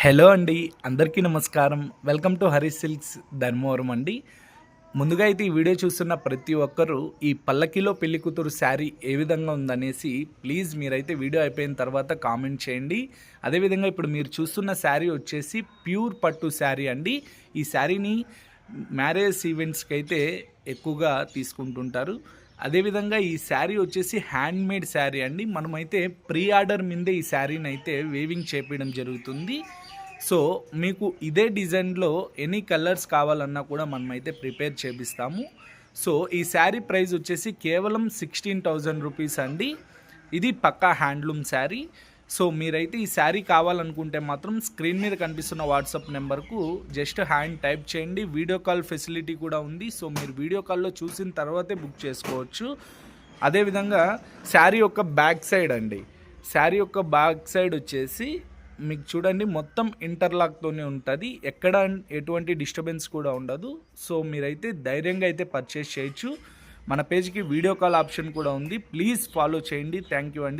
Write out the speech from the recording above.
Hello అండి, అందరికీ నమస్కారం. Welcome to Harish silks Dharmavaram అండి. ముందుగా అయితే ఈ వీడియో చూస్తున్న ప్రతి ఒక్కరూ ఈ పల్లకిలో పెళ్లి కూతురు శారీ ఏ విధంగా ఉందనేసి ప్లీజ్ మీరైతే వీడియో అయిపోయిన తర్వాత కామెంట్ చేయండి. అదేవిధంగా ఇప్పుడు మీరు చూస్తున్న శారీ వచ్చేసి ప్యూర్ పట్టు శారీ అండి. ఈ శారీని మ్యారేజ్ ఈవెంట్స్కి అయితే ఎక్కువగా తీసుకుంటుంటారు. అదేవిధంగా ఈ శారీ వచ్చేసి హ్యాండ్మేడ్ శారీ అండి. మనమైతే ప్రీ ఆర్డర్ మీదే ఈ శారీని అయితే వేవింగ్ చేపించడం జరుగుతుంది. సో మీకు ఇదే డిజైన్లో ఎనీ కలర్స్ కావాలన్నా కూడా మనమైతే ప్రిపేర్ చేపిస్తాము. సో ఈ శారీ ప్రైస్ వచ్చేసి కేవలం 16,000 రూపీస్ అండి. ఇది పక్కా హ్యాండ్లూమ్ శారీ. సో మీరైతే ఈ శారీ కావాలనుకుంటే మాత్రం స్క్రీన్ మీద కనిపిస్తున్న వాట్సాప్ నెంబర్కు జస్ట్ హ్యాండ్ టైప్ చేయండి. వీడియో కాల్ ఫెసిలిటీ కూడా ఉంది. సో మీరు వీడియో కాల్లో చూసిన తర్వాతే బుక్ చేసుకోవచ్చు. అదేవిధంగా శారీ యొక్క బ్యాక్ సైడ్ అండి, శారీ యొక్క బ్యాక్ సైడ్ వచ్చేసి మీకు చూడండి మొత్తం ఇంటర్లాక్తోనే ఉంటుంది. ఎక్కడ ఎటువంటి డిస్టర్బెన్స్ కూడా ఉండదు. సో మీరైతే ధైర్యంగా అయితే పర్చేస్ చేయొచ్చు. మన పేజ్కి వీడియో కాల్ ఆప్షన్ కూడా ఉంది. ప్లీజ్ ఫాలో చేయండి. థ్యాంక్ యూ అండి.